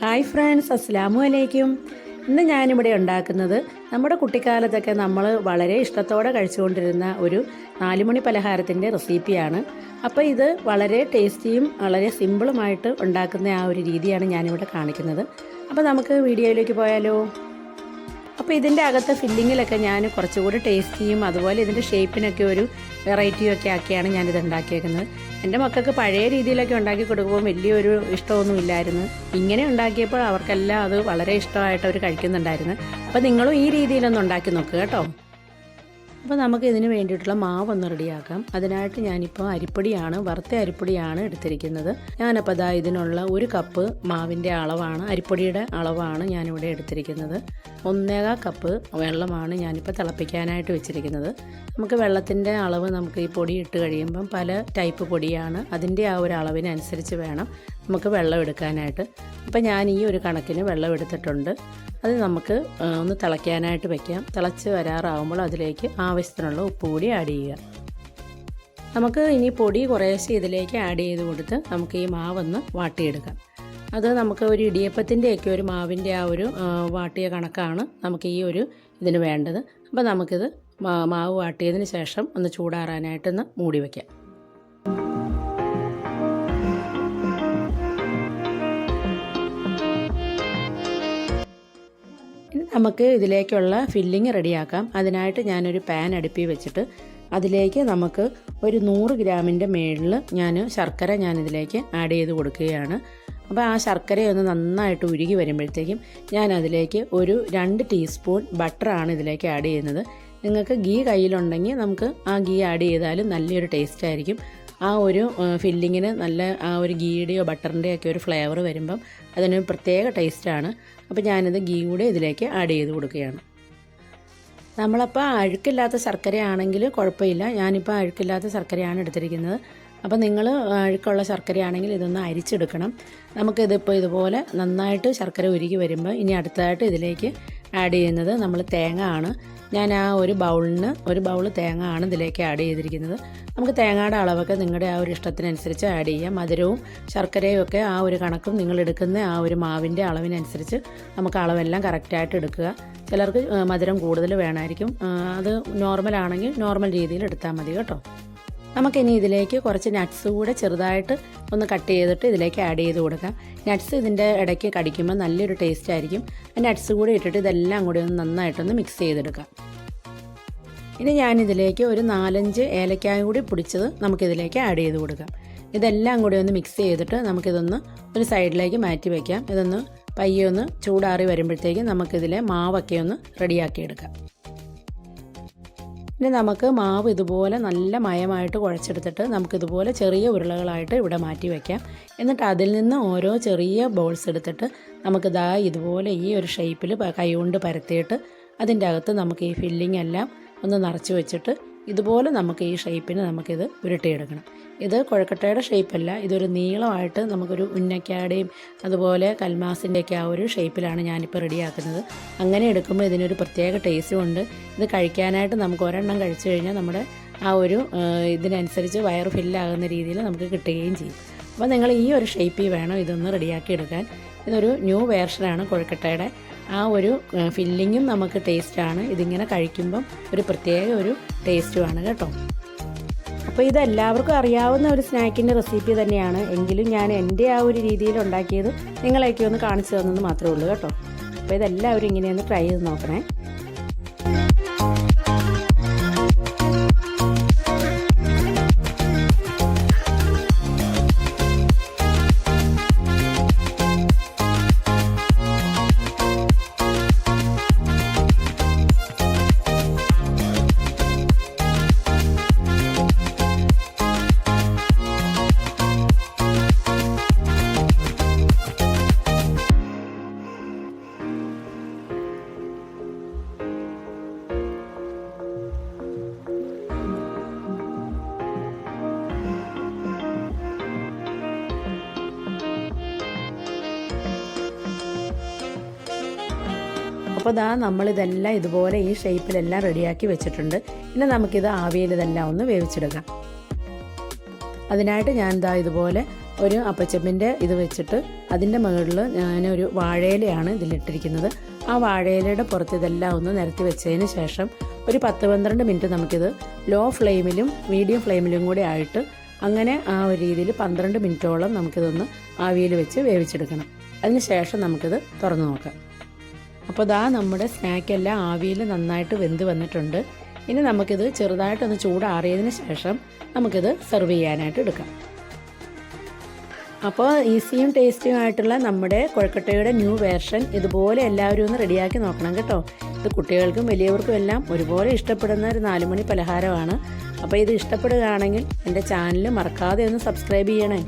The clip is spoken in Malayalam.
ഹായ് ഫ്രണ്ട്സ്, അസ്സലാമു അലൈക്കും. ഇന്ന് ഞാനിവിടെ ഉണ്ടാക്കുന്നത് നമ്മുടെ കുട്ടിക്കാലത്തൊക്കെ നമ്മൾ വളരെ ഇഷ്ടത്തോടെ കഴിച്ചുകൊണ്ടിരുന്ന ഒരു 4 മണി പലഹാരത്തിൻ്റെ റെസിപ്പിയാണ്. അപ്പോൾ ഇത് വളരെ ടേസ്റ്റിയും വളരെ സിമ്പിളുമായിട്ട് ഉണ്ടാക്കുന്ന ആ ഒരു രീതിയാണ് ഞാനിവിടെ കാണിക്കുന്നത്. അപ്പോൾ നമുക്ക് വീഡിയോയിലേക്ക് പോയാലോ. അപ്പോൾ ഇതിൻ്റെ അകത്തെ ഫില്ലിങ്ങിലൊക്കെ ഞാൻ കുറച്ചുകൂടി ടേസ്റ്റിയും അതുപോലെ ഇതിൻ്റെ ഷേപ്പിനൊക്കെ ഒരു വെറൈറ്റിയും ഒക്കെ ആക്കിയാണ് ഞാനിത് ഉണ്ടാക്കിയേക്കുന്നത്. എൻ്റെ മക്കൾക്ക് പഴയ രീതിയിലൊക്കെ ഉണ്ടാക്കി കൊടുക്കുമ്പോൾ വലിയൊരു ഇഷ്ടമൊന്നും ഇല്ലായിരുന്നു. ഇങ്ങനെ ഉണ്ടാക്കിയപ്പോൾ അവർക്കെല്ലാം അത് വളരെ ഇഷ്ടമായിട്ട് അവർ കഴിക്കുന്നുണ്ടായിരുന്നു. അപ്പോൾ നിങ്ങളും ഈ രീതിയിലൊന്ന് ഉണ്ടാക്കി നോക്കുക കേട്ടോ. അപ്പോൾ നമുക്ക് ഇതിന് വേണ്ടിയിട്ടുള്ള മാവൊന്ന് റെഡിയാക്കാം. അതിനായിട്ട് ഞാനിപ്പോൾ അരിപ്പൊടിയാണ്, വറുത്ത അരിപ്പൊടിയാണ് എടുത്തിരിക്കുന്നത്. ഞാനപ്പോൾ അതാ ഇതിനുള്ള 1 കപ്പ് മാവിൻ്റെ അളവാണ്, അരിപ്പൊടിയുടെ അളവാണ് ഞാനിവിടെ എടുത്തിരിക്കുന്നത്. 1.25 കപ്പ് വെള്ളമാണ് ഞാനിപ്പോൾ തിളപ്പിക്കാനായിട്ട് വെച്ചിരിക്കുന്നത്. നമുക്ക് വെള്ളത്തിൻ്റെ അളവ് നമുക്ക് ഈ പൊടി ഇട്ട് കഴിയുമ്പം പല ടൈപ്പ് പൊടിയാണ്, അതിൻ്റെ ആ ഒരു അളവിനനുസരിച്ച് വേണം നമുക്ക് വെള്ളം എടുക്കാനായിട്ട്. അപ്പോൾ ഞാൻ ഈ ഒരു കണക്കിന് വെള്ളം എടുത്തിട്ടുണ്ട്. അത് നമുക്ക് ഒന്ന് തിളയ്ക്കാനായിട്ട് വയ്ക്കാം. തിളച്ച് വരാറാവുമ്പോൾ അതിലേക്ക് ആവശ്യത്തിനുള്ള ഉപ്പ് കൂടി ആഡ് ചെയ്യുക. നമുക്ക് ഇനി പൊടി കുറേശ്ശെ ഇതിലേക്ക് ആഡ് ചെയ്ത് കൊടുത്ത് നമുക്ക് ഈ മാവൊന്ന് വാട്ടിയെടുക്കാം. അത് നമുക്ക് ഒരു ഇടിയപ്പത്തിൻ്റെയൊക്കെ ഒരു മാവിൻ്റെ ആ ഒരു വാട്ടിയ കണക്കാണ് നമുക്ക് ഈ ഒരു ഇതിന് വേണ്ടത്. അപ്പോൾ നമുക്കിത് മാവ് വാട്ടിയതിന് ശേഷം ഒന്ന് ചൂടാറാനായിട്ടൊന്ന് മൂടി വയ്ക്കാം. നമുക്ക് ഇതിലേക്കുള്ള ഫില്ലിങ് റെഡിയാക്കാം. അതിനായിട്ട് ഞാനൊരു പാൻ അടുപ്പിൽ വെച്ചിട്ട് അതിലേക്ക് നമുക്ക് ഒരു 100 ഗ്രാമിൻ്റെ മേളിൽ ശർക്കര ഞാനിതിലേക്ക് ആഡ് ചെയ്ത് കൊടുക്കുകയാണ്. അപ്പോൾ ആ ശർക്കരയൊന്ന് നന്നായിട്ട് ഉരുകി വരുമ്പോഴത്തേക്കും ഞാൻ അതിലേക്ക് ഒരു 2 ടീസ്പൂൺ ബട്ടറാണ് ഇതിലേക്ക് ആഡ് ചെയ്യുന്നത്. നിങ്ങൾക്ക് ഗീ കയ്യിലുണ്ടെങ്കിൽ നമുക്ക് ആ ഗീ ആഡ് ചെയ്താലും നല്ലൊരു ടേസ്റ്റ് ആയിരിക്കും. ആ ഒരു ഫില്ലിങ്ങിന് നല്ല ആ ഒരു ഗീയുടെയോ ബട്ടറിൻ്റെയോ ഒക്കെ ഒരു ഫ്ലേവർ വരുമ്പം അതിനൊരു പ്രത്യേക ടേസ്റ്റാണ്. അപ്പോൾ ഞാനിത് ഗീ കൂടെ ഇതിലേക്ക് ആഡ് ചെയ്ത് കൊടുക്കുകയാണ്. നമ്മളപ്പോൾ അഴുക്കില്ലാത്ത ശർക്കരയാണെങ്കിൽ കുഴപ്പമില്ല. ഞാനിപ്പോൾ അഴുക്കില്ലാത്ത ശർക്കരയാണ് എടുത്തിരിക്കുന്നത്. അപ്പോൾ നിങ്ങൾ അഴുക്കുള്ള ശർക്കരയാണെങ്കിൽ ഇതൊന്ന് അരിച്ചെടുക്കണം. നമുക്കിതിപ്പോൾ ഇതുപോലെ നന്നായിട്ട് ശർക്കര ഉരുകി വരുമ്പോൾ ഇനി അടുത്തതായിട്ട് ഇതിലേക്ക് ആഡ് ചെയ്യുന്നത് നമ്മൾ തേങ്ങ ആണ്. ഞാൻ ആ ഒരു ബൗൾ തേങ്ങ ആണ് ഇതിലേക്ക് ആഡ് ചെയ്തിരിക്കുന്നത്. നമുക്ക് തേങ്ങയുടെ അളവൊക്കെ നിങ്ങളുടെ ആ ഒരു ഇഷ്ടത്തിനനുസരിച്ച് ആഡ് ചെയ്യാം. മധുരവും ശർക്കരയും ഒക്കെ ആ ഒരു കണക്കും നിങ്ങൾ എടുക്കുന്ന ആ ഒരു മാവിൻ്റെ അളവിനനുസരിച്ച് നമുക്ക് അളവെല്ലാം കറക്റ്റായിട്ട് എടുക്കുക. ചിലർക്ക് മധുരം കൂടുതൽ വേണമായിരിക്കും. അത് നോർമലാണെങ്കിൽ നോർമൽ രീതിയിൽ എടുത്താൽ മതി കേട്ടോ. നമുക്കിനി ഇതിലേക്ക് കുറച്ച് നട്ട്സ് കൂടെ ചെറുതായിട്ട് ഒന്ന് കട്ട് ചെയ്തിട്ട് ഇതിലേക്ക് ആഡ് ചെയ്ത് കൊടുക്കാം. നട്ട്സ് ഇതിൻ്റെ ഇടയ്ക്ക് കടിക്കുമ്പോൾ നല്ലൊരു ടേസ്റ്റ് ആയിരിക്കും. ആ നട്ട്സ് കൂടെ ഇട്ടിട്ട് ഇതെല്ലാം കൂടി ഒന്ന് നന്നായിട്ടൊന്ന് മിക്സ് ചെയ്തെടുക്കാം. ഇനി ഞാനിതിലേക്ക് ഒരു 4-5 ഏലക്കായ കൂടി പൊടിച്ചത് നമുക്കിതിലേക്ക് ആഡ് ചെയ്ത് കൊടുക്കാം. ഇതെല്ലാം കൂടി ഒന്ന് മിക്സ് ചെയ്തിട്ട് നമുക്കിതൊന്ന് ഒരു സൈഡിലേക്ക് മാറ്റി വയ്ക്കാം. ഇതൊന്ന് പയ്യെ ഒന്ന് ചൂടാറി വരുമ്പോഴത്തേക്കും നമുക്കിതിലെ മാവൊക്കെ ഒന്ന് റെഡിയാക്കി എടുക്കാം. ഇനി നമുക്ക് മാവ് ഇതുപോലെ നല്ല മയമായിട്ട് കുഴച്ചെടുത്തിട്ട് നമുക്കിതുപോലെ ചെറിയ ഉരുളകളായിട്ട് ഇവിടെ മാറ്റി വയ്ക്കാം. എന്നിട്ട് അതിൽ നിന്ന് ഓരോ ചെറിയ ബോൾസ് എടുത്തിട്ട് നമുക്കിതാ ഇതുപോലെ ഈ ഒരു ഷേപ്പിൽ കൈകൊണ്ട് പരത്തിയിട്ട് അതിൻ്റെ അകത്ത് നമുക്ക് ഈ ഫില്ലിംഗ് എല്ലാം ഒന്ന് നിറച്ച് വെച്ചിട്ട് ഇതുപോലെ നമുക്ക് ഈ ഷേപ്പിന് നമുക്കിത് ഉരുട്ടിയെടുക്കണം. ഇത് കുഴക്കട്ടയുടെ ഷേപ്പല്ല, ഇതൊരു നീളമായിട്ട് നമുക്കൊരു ഉന്നക്കാടയും അതുപോലെ കൽമാസിൻ്റെയൊക്കെ ആ ഒരു ഷേപ്പിലാണ് ഞാനിപ്പോൾ റെഡിയാക്കുന്നത്. അങ്ങനെ എടുക്കുമ്പോൾ ഇതിനൊരു പ്രത്യേക ടേസ്റ്റും ഉണ്ട്. ഇത് കഴിക്കാനായിട്ട് നമുക്ക് ഒരെണ്ണം കഴിച്ചു കഴിഞ്ഞാൽ നമ്മുടെ ആ ഒരു ഇതിനനുസരിച്ച് വയറ് ഫില്ലാകുന്ന രീതിയിൽ നമുക്ക് കിട്ടുകയും ചെയ്യും. അപ്പോൾ നിങ്ങൾ ഈ ഒരു ഷേപ്പിൽ വേണം ഇതൊന്ന് റെഡിയാക്കി എടുക്കാൻ. ഇതൊരു ന്യൂ വേർഷനാണ് കൊഴുക്കട്ടയുടെ. ആ ഒരു ഫില്ലിങ്ങും നമുക്ക് ടേസ്റ്റാണ്. ഇതിങ്ങനെ കഴിക്കുമ്പം ഒരു പ്രത്യേക ഒരു ടേസ്റ്റുമാണ് കേട്ടോ. അപ്പോൾ ഇതെല്ലാവർക്കും അറിയാവുന്ന ഒരു സ്നാക്കിൻ്റെ റെസിപ്പി തന്നെയാണ്. എങ്കിലും ഞാൻ എൻ്റെ ആ ഒരു രീതിയിൽ ഉണ്ടാക്കിയത് നിങ്ങളെയൊക്കെ ഒന്ന് കാണിച്ചു തന്നെന്ന് മാത്രമേ ഉള്ളൂ കേട്ടോ. അപ്പോൾ ഇതെല്ലാവരും ഇങ്ങനെയൊന്ന് ട്രൈ ചെയ്ത് നോക്കണേ. അപ്പോൾ നമ്മളിതെല്ലാം ഇതുപോലെ ഈ ഷേപ്പിലെല്ലാം റെഡിയാക്കി വെച്ചിട്ടുണ്ട്. ഇനി നമുക്കിത് ആവിയിൽ ഇതെല്ലാം ഒന്ന് വേവിച്ചെടുക്കാം. അതിനായിട്ട് ഞാൻ ഇതുപോലെ ഒരു അപ്പച്ചപ്പിൻ്റെ ഇത് വെച്ചിട്ട് അതിൻ്റെ മുകളിൽ ഞാനൊരു വാഴയിലയാണ് ഇതിലിട്ടിരിക്കുന്നത്. ആ വാഴയിലയുടെ പുറത്ത് ഇതെല്ലാം ഒന്ന് നിരത്തി വെച്ചതിന് ശേഷം ഒരു 10-12 മിനിറ്റ് നമുക്കിത് ലോ ഫ്ലെയിമിലും മീഡിയം ഫ്ലെയിമിലും കൂടി ആയിട്ട് അങ്ങനെ ആ ഒരു രീതിയിൽ 12 മിനിറ്റോളം നമുക്കിതൊന്ന് ആവിയിൽ വെച്ച് വേവിച്ചെടുക്കണം. അതിന് ശേഷം നമുക്കിത് തുറന്ന് നോക്കാം. അപ്പോൾ ദാ നമ്മുടെ സ്നാക്കെല്ലാം ആവിയിൽ നന്നായിട്ട് വെന്ത് വന്നിട്ടുണ്ട്. ഇനി നമുക്കിത് ചെറുതായിട്ടൊന്ന് ചൂടാറിയതിന് ശേഷം നമുക്കിത് സെർവ് ചെയ്യാനായിട്ട് എടുക്കാം. അപ്പോൾ ഈസിയും ടേസ്റ്റിയും ആയിട്ടുള്ള നമ്മുടെ കൊഴക്കട്ടയുടെ ന്യൂ വേർഷൻ ഇതുപോലെ എല്ലാവരും ഒന്ന് റെഡിയാക്കി നോക്കണം കേട്ടോ. ഇത് കുട്ടികൾക്കും വലിയവർക്കും എല്ലാം ഒരുപോലെ ഇഷ്ടപ്പെടുന്ന ഒരു 4 മണി പലഹാരമാണ്. അപ്പോൾ ഇത് ഇഷ്ടപ്പെടുകയാണെങ്കിൽ എൻ്റെ ചാനൽ മറക്കാതെ ഒന്ന് സബ്സ്ക്രൈബ് ചെയ്യണേ.